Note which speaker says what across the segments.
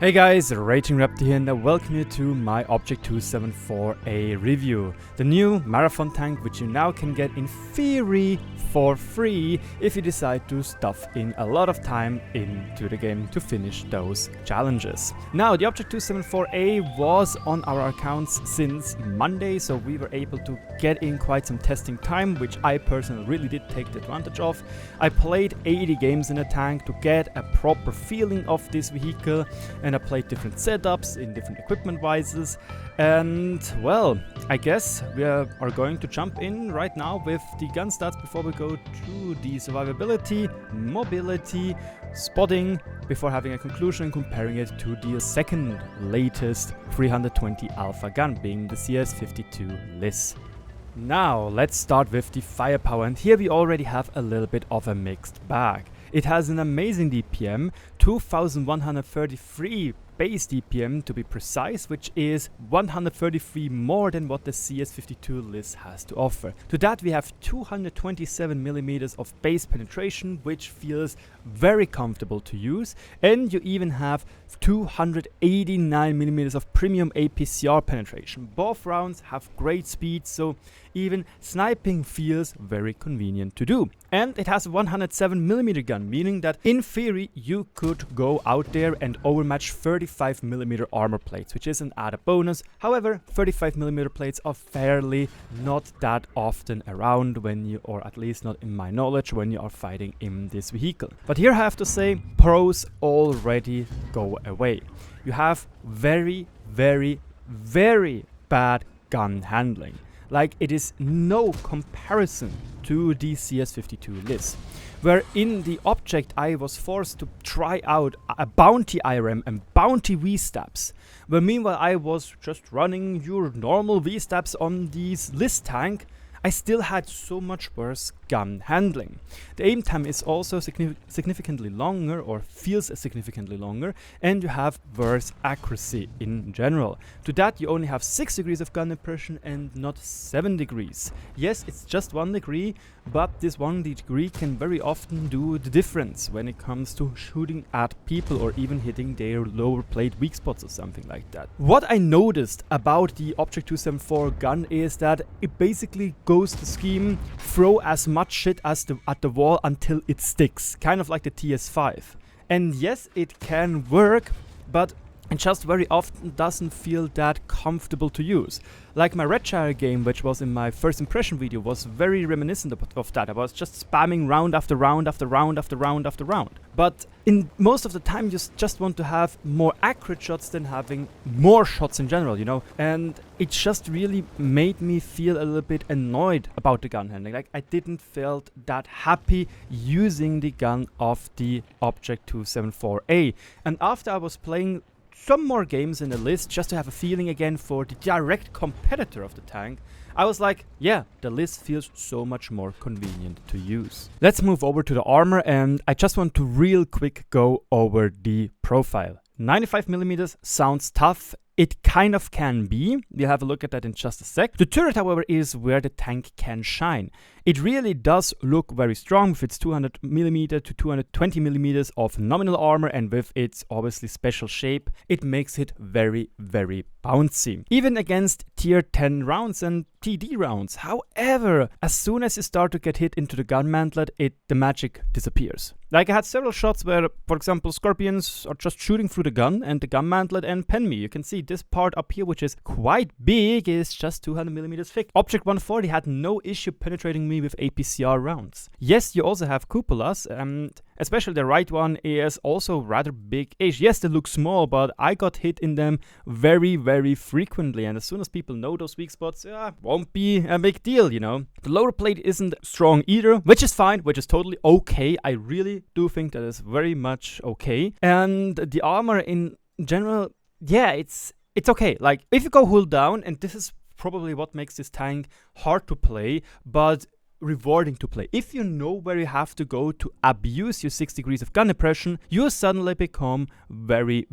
Speaker 1: Hey guys, RagingRaptor here and I welcome you to my Object 274A review. The new marathon tank which you now can get in theory for free if you decide to stuff in a lot of time into the game to finish those challenges. Now the Object 274A was on our accounts since Monday, so we were able to get in quite some testing time, which I personally really did take the advantage of. I played 80 games in a tank to get a proper feeling of this vehicle, and I played different setups in different equipment vises, and well, I guess we are going to jump in right now with the gun stats before we go through the survivability, mobility, spotting, before having a conclusion and comparing it to the second latest 320 alpha gun, being the CS-52 LIS. Now let's start with the firepower, and here we already have a little bit of a mixed bag. It has an amazing DPM, 2133 base DPM to be precise, which is 133 more than what the CS-52 LIS has to offer. To that we have 227mm of base penetration, which feels very comfortable to use, and you even have 289mm of premium APCR penetration. Both rounds have great speed, so even sniping feels very convenient to do. And it has a 107mm gun, meaning that in theory you could go out there and overmatch 35mm armor plates, which is an added bonus. However, 35mm plates are fairly not that often around when you, or at least not in my knowledge, when you are fighting in this vehicle. But here I have to say, pros already go away. You have very bad gun handling. Like, it is no comparison to the CS-52 LIS, where in the object I was forced to try out a bounty IRM and bounty V-stabs, where meanwhile I was just running your normal V-stabs on this LIS tank. I still had so much worse gun handling. The aim time is also significantly longer, or feels significantly longer, and you have worse accuracy in general. To that you only have 6 degrees of gun impression and not 7 degrees. Yes, it's just 1 degree, but this 1 degree can very often do the difference when it comes to shooting at people or even hitting their lower plate weak spots or something like that. What I noticed about the Object 274 gun is that it basically goes the scheme, throw as much shit as at the wall until it sticks, kind of like the TS5. And yes, it can work, but it just very often doesn't feel that comfortable to use. Like my Red Shire game, which was in my first impression video, was very reminiscent of that. I was just spamming round after round after round after round after round. But in most of the time you just want to have more accurate shots than having more shots in general, you know? And it just really made me feel a little bit annoyed about the gun handling. Like, I didn't feel that happy using the gun of the Object 274A. And after I was playing some more games in the list just to have a feeling again for the direct competitor of the tank, I was like, yeah, the list feels so much more convenient to use. Let's move over to the armor, and I just want to real quick go over the profile. 95mm sounds tough. It kind of can be. We'll have a look at that in just a sec. The turret, however, is where the tank can shine. It really does look very strong with its 200mm to 220mm of nominal armor, and with its obviously special shape, it makes it very bouncy. Even against tier 10 rounds and TD rounds. However, as soon as you start to get hit into the gun mantlet, the magic disappears. Like, I had several shots where, for example, scorpions are just shooting through the gun and the gun mantlet and pen me. You can see this part up here, which is quite big, is just 200mm thick. Object 140 had no issue penetrating me with APCR rounds. Yes, you also have cupolas, and especially the right one is also rather big-ish. Yes, they look small, but I got hit in them very frequently, and as soon as people know those weak spots, won't be a big deal, you know. The lower plate isn't strong either, which is fine, which is totally okay. I really do think that is very much okay. And the armor in general, yeah, it's okay. Like, if you go hull down, and this is probably what makes this tank hard to play, but rewarding to play. If you know where you have to go to abuse your 6 degrees of gun impression, you suddenly become very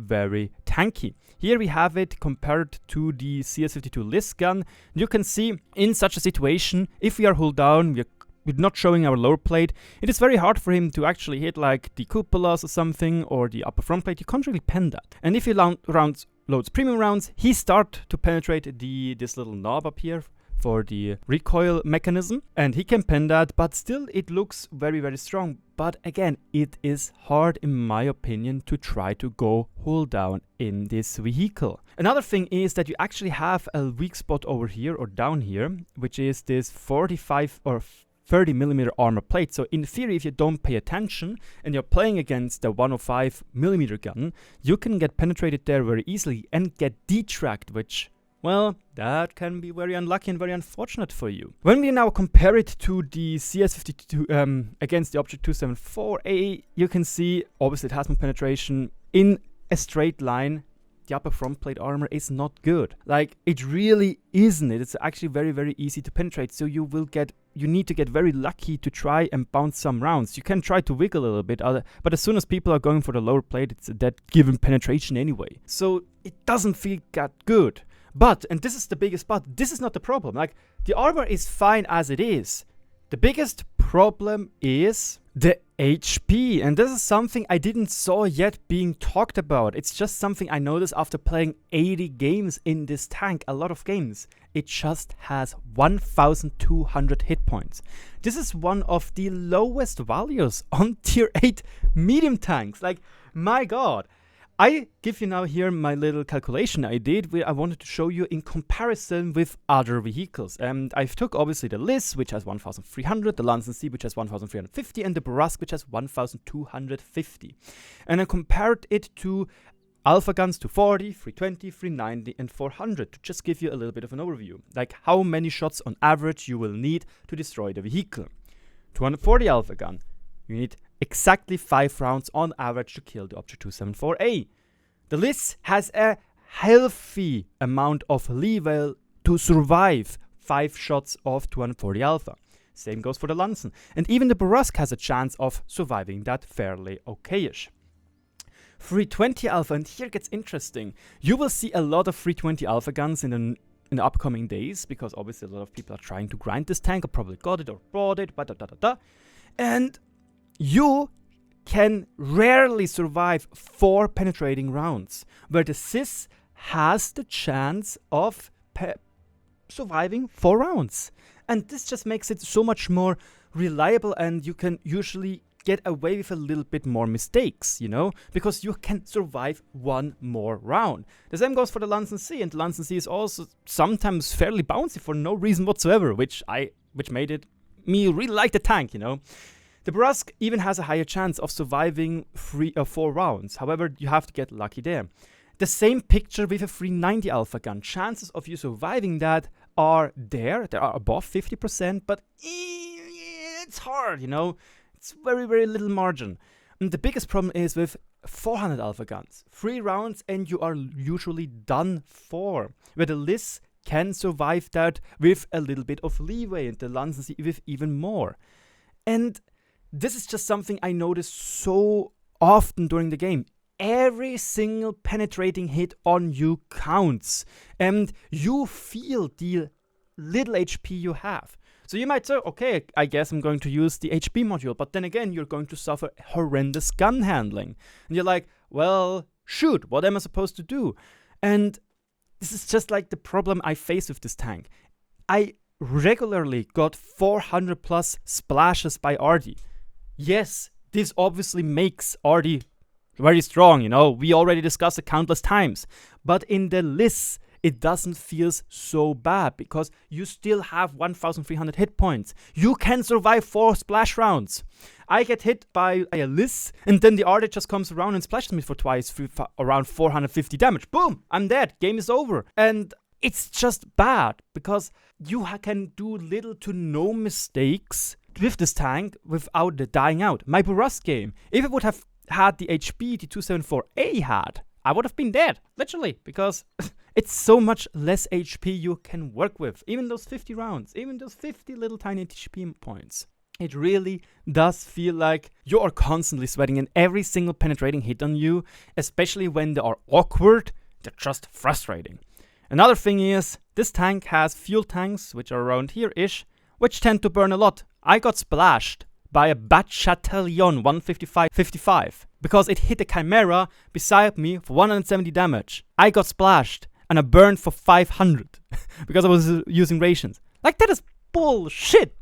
Speaker 1: tanky. Here we have it compared to the CS-52 LIS gun. You can see in such a situation, if we are hull down, we're with not showing our lower plate, it is very hard for him to actually hit like the cupolas or something, or the upper front plate. You can't really pen that. And if he loads premium rounds, he start to penetrate this little knob up here for the recoil mechanism, and he can pen that, but still it looks very, very strong. But again, it is hard, in my opinion, to try to go hull down in this vehicle. Another thing is that you actually have a weak spot over here or down here, which is this 45 or 30 millimeter armor plate. So in theory, if you don't pay attention and you're playing against the 105 millimeter gun, you can get penetrated there very easily and get detracked, which, well, that can be very unlucky and very unfortunate for you. When we now compare it to the CS-52 against the Object 274A, you can see, obviously it has more penetration in a straight line. The upper front plate armor is not good. Like, it really isn't. It's actually very, very easy to penetrate. So you need to get very lucky to try and bounce some rounds. You can try to wiggle a little bit, but as soon as people are going for the lower plate, it's a dead given penetration anyway. So it doesn't feel that good. But, and this is the biggest but, this is not the problem. Like, the armor is fine as it is. The biggest problem is the HP, and this is something I didn't saw yet being talked about. It's just something I noticed after playing 80 games in this tank, a lot of games. It just has 1,200 hit points. This is one of the lowest values on tier 8 medium tanks. Like, my god. I give you now here my little calculation I did, where I wanted to show you in comparison with other vehicles. And I took obviously the Liz, which has 1,300, the Lansen C, which has 1,350, and the Bourrasque, which has 1,250. And I compared it to Alpha guns, 240, 320, 390, and 400, to just give you a little bit of an overview. Like how many shots on average you will need to destroy the vehicle. 240 Alpha gun, you need exactly 5 rounds on average to kill the Object 274A. The Liz has a healthy amount of leeway to survive 5 shots of 240 Alpha. Same goes for the Lansen. And even the Bourrasque has a chance of surviving that fairly okayish. 320 Alpha, and here it gets interesting. You will see a lot of 320 Alpha guns in the upcoming days, because obviously a lot of people are trying to grind this tank, or probably got it or bought it, and you can rarely survive 4 penetrating rounds, where the Sis has the chance of surviving 4 rounds. And this just makes it so much more reliable, and you can usually get away with a little bit more mistakes, you know, because you can survive 1 more round. The same goes for the Lansen C, and the Lansen C is also sometimes fairly bouncy for no reason whatsoever, which made me really like the tank, you know. The Bourrasque even has a higher chance of surviving 3 or 4 rounds. However, you have to get lucky there. The same picture with a 390 Alpha gun. Chances of you surviving that are there. They are above 50%, but it's hard, you know. It's very, very little margin. And the biggest problem is with 400 Alpha guns. 3 rounds and you are usually done for. Where the Liz can survive that with a little bit of leeway, and the Lansen with even more. And this is just something I noticed so often during the game. Every single penetrating hit on you counts, and you feel the little HP you have. So you might say, okay, I guess I'm going to use the HP module, but then again, you're going to suffer horrendous gun handling. And you're like, well, shoot, what am I supposed to do? And this is just like the problem I face with this tank. I regularly got 400 plus splashes by RD. Yes, this obviously makes RD very strong, you know. We already discussed it countless times. But in the Liz, it doesn't feel so bad, because you still have 1,300 hit points. You can survive 4 splash rounds. I get hit by a Liz, and then the RD just comes around and splashes me for twice, for around 450 damage. Boom! I'm dead. Game is over. And it's just bad, because you can do little to no mistakes with this tank without the dying out. My Bourrasque game, if it would have had the HP the 274A had, I would have been dead, literally, because it's so much less HP you can work with. Even those 50 rounds, even those 50 little tiny HP points. It really does feel like you are constantly sweating, and every single penetrating hit on you, especially when they are awkward, they're just frustrating. Another thing is, this tank has fuel tanks, which are around here-ish, which tend to burn a lot. I got splashed by a Bat-Chatillon 155 because it hit a Chimera beside me for 170 damage. I got splashed and I burned for 500 because I was using rations. Like, that is bullshit.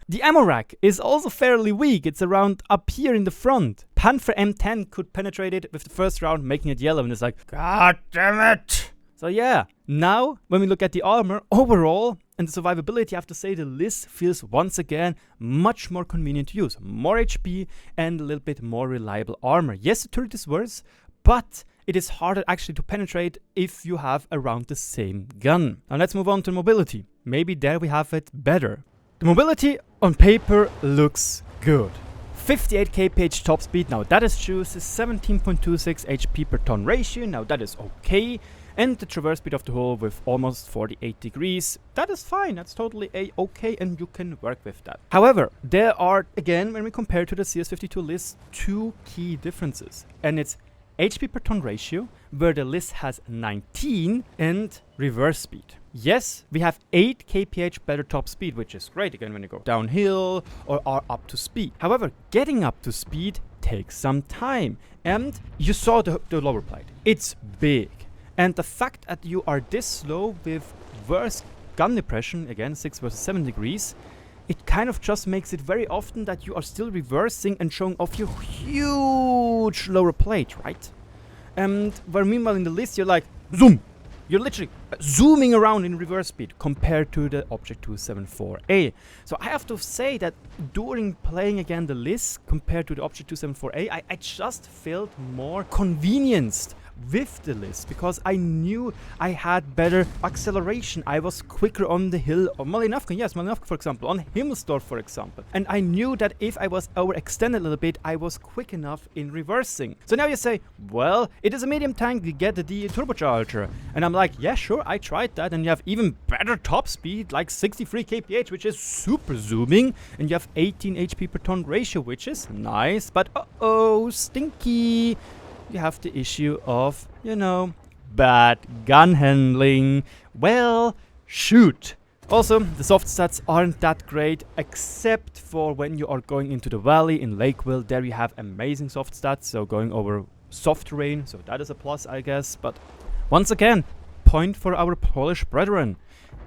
Speaker 1: The ammo rack is also fairly weak. It's around up here in the front. Panther M10 could penetrate it with the first round, making it yellow, and it's like, god damn it. So yeah, now when we look at the armor overall and the survivability, I have to say the list feels once again much more convenient to use. More HP and a little bit more reliable armor. Yes, the turret is worse, but it is harder actually to penetrate if you have around the same gun. Now let's move on to mobility. Maybe there we have it better. The mobility on paper looks good. 58 kph top speed, now that is true. 17.26 HP per ton ratio, now that is okay. And the traverse speed of the hull with almost 48 degrees, that is fine, that's totally okay, and you can work with that. However, there are, again, when we compare to the CS-52 list, two key differences. And it's HP per ton ratio, where the list has 19, and reverse speed. Yes, we have 8 kph better top speed, which is great again when you go downhill or are up to speed. However, getting up to speed takes some time. And you saw the lower plate. It's big. And the fact that you are this slow with worse gun depression, again 6 versus 7 degrees, it kind of just makes it very often that you are still reversing and showing off your huge lower plate, right? And where meanwhile in the list you're like, zoom! You're literally zooming around in reverse speed compared to the Object 274A. So I have to say that during playing again the list compared to the Object 274A, I just felt more convenienced with the list because I knew I had better acceleration. I was quicker on the hill of Malinowka, yes, Malinowka for example, on Himmelsdorf for example. And I knew that if I was overextended a little bit, I was quick enough in reversing. So now you say, well, it is a medium tank, you get the turbocharger. And I'm like, yeah, sure, I tried that. And you have even better top speed, like 63 kph, which is super zooming. And you have 18 HP per ton ratio, which is nice. But uh-oh, stinky. You have the issue of, you know, bad gun handling. Well, shoot. Also, the soft stats aren't that great, except for when you are going into the valley in Lakeville. There you have amazing soft stats, so going over soft terrain, so that is a plus, I guess. But once again, point for our Polish brethren.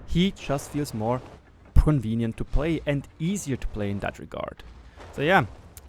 Speaker 1: He just feels more convenient to play and easier to play in that regard. So yeah,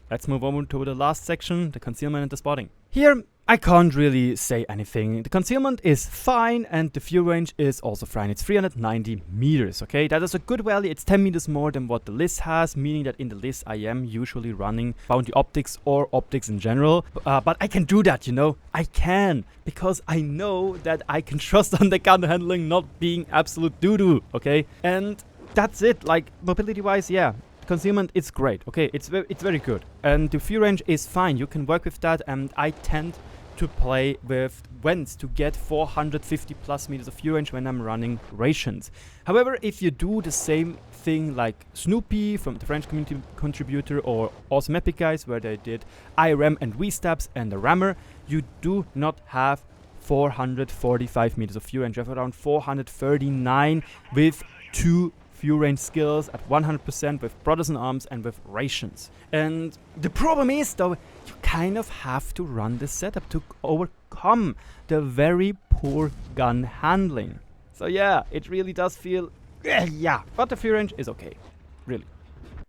Speaker 1: let's move on to the last section, the concealment and the spotting. Here, I can't really say anything. The concealment is fine and the view range is also fine. It's 390 meters, okay? That is a good value. It's 10 meters more than what the list has, meaning that in the list I am usually running bounty optics or optics in general. But I can do that, you know? I can, because I know that I can trust on the gun handling not being absolute doo-doo, okay? And that's it. Like, mobility-wise, yeah. Concealment is great, okay, it's very good, and the view range is fine. You can work with that, and I tend to play with Wens to get 450 plus meters of view range when I'm running rations. However, if you do the same thing like Snoopy from the French community contributor or Awesome Epic guys where they did IRM and V-stabs and the rammer, you do not have 445 meters of view range. You have around 439 with 2 view range skills at 100% with Brothers in Arms and with rations. And the problem is though, you kind of have to run this setup to overcome the very poor gun handling. So yeah, it really does feel, yeah, but the view range is okay, really.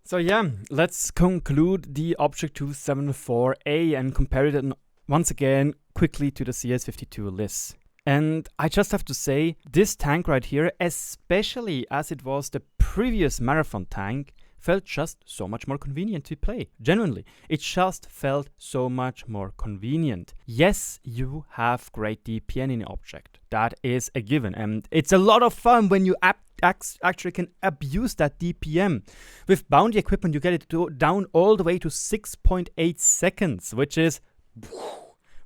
Speaker 1: So yeah, let's conclude the Object 274A and compare it once again quickly to the CS-52 list. And I just have to say, this tank right here, especially as it was the previous marathon tank, felt just so much more convenient to play. Genuinely, it just felt so much more convenient. Yes, you have great DPM in the object. That is a given. And it's a lot of fun when you actually can abuse that DPM. With bounty equipment, you get it down all the way to 6.8 seconds, which is...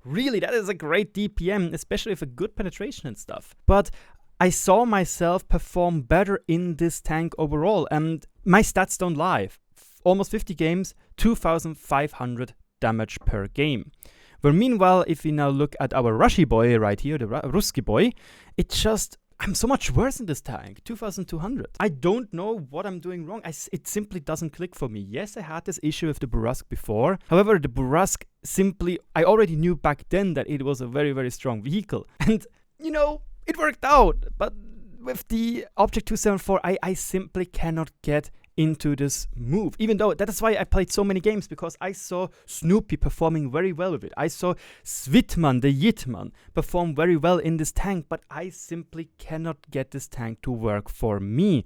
Speaker 1: really, that is a great DPM, especially with a good penetration and stuff. But I saw myself perform better in this tank overall, and my stats don't lie. Almost 50 games, 2,500 damage per game. Where meanwhile, if we now look at our Rushy boy right here, the Ruski boy, it just I'm so much worse in this tank, 2200. I don't know what I'm doing wrong. It simply doesn't click for me. Yes, I had this issue with the Burrasque before. However, the Burrasque I already knew back then that it was a very, very strong vehicle. And, it worked out. But with the Object 274, I simply cannot get into this move, even though that is why I played so many games, because I saw Snoopy performing very well with it. I saw Svitman, the Yitman, perform very well in this tank, but I simply cannot get this tank to work for me.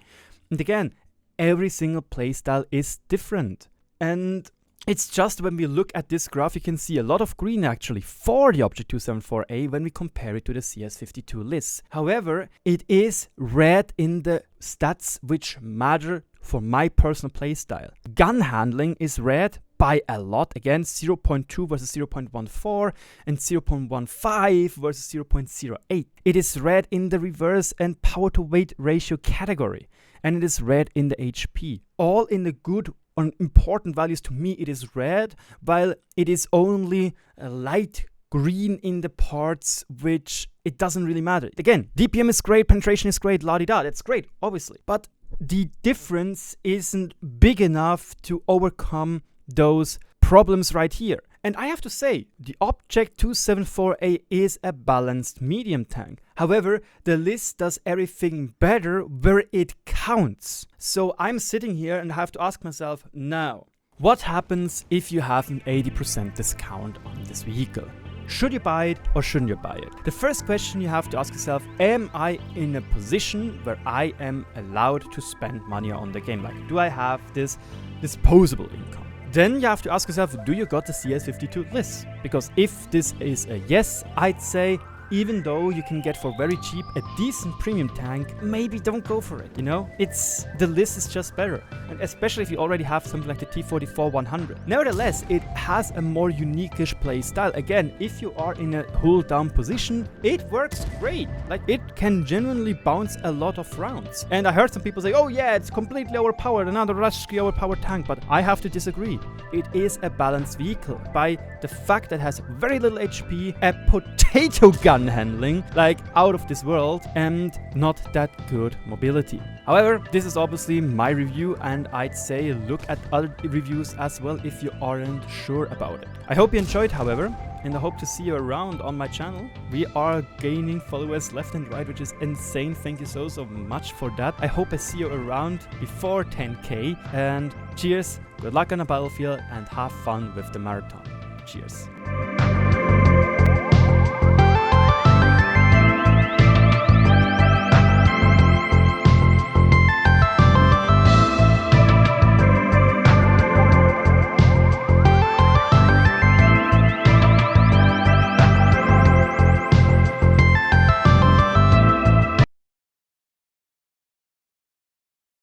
Speaker 1: And again, every single playstyle is different. And it's just when we look at this graph, you can see a lot of green actually for the Object 274A when we compare it to the CS-52 list. However, it is red in the stats which matter for my personal playstyle. Gun handling is red by a lot. Again, 0.2 versus 0.14 and 0.15 versus 0.08. It is red in the reverse and power to weight ratio category. And it is red in the HP. All in the good on important values to me, it is red, while it is only a light green in the parts which it doesn't really matter. Again, DPM is great, penetration is great, la-di-da, that's great, obviously. But the difference isn't big enough to overcome those problems right here. And I have to say, the Object 274A is a balanced medium tank. However, the list does everything better where it counts. So I'm sitting here and have to ask myself, now, what happens if you have an 80% discount on this vehicle? Should you buy it or shouldn't you buy it? The first question you have to ask yourself, am I in a position where I am allowed to spend money on the game? Like, do I have this disposable income? Then you have to ask yourself, do you got the CS-52 list? Because if this is a yes, I'd say, even though you can get for very cheap a decent premium tank, maybe don't go for it, the list is just better. And especially if you already have something like the T44-100. Nevertheless, it has a more unique-ish play style. Again, if you are in a hold down position, it works great. Like, it can genuinely bounce a lot of rounds. And I heard some people say, oh yeah, it's completely overpowered, another rushly overpowered tank, but I have to disagree. It is a balanced vehicle by the fact that it has very little HP, a potato gun handling, like out of this world, and not that good mobility. However, this is obviously my review, and I'd say look at other reviews as well if you aren't sure about it. I hope you enjoyed, however, and I hope to see you around on my channel. We are gaining followers left and right, which is insane. Thank you so much for that. I hope I see you around before 10k, and cheers, good luck on the battlefield, and have fun with the marathon. Cheers.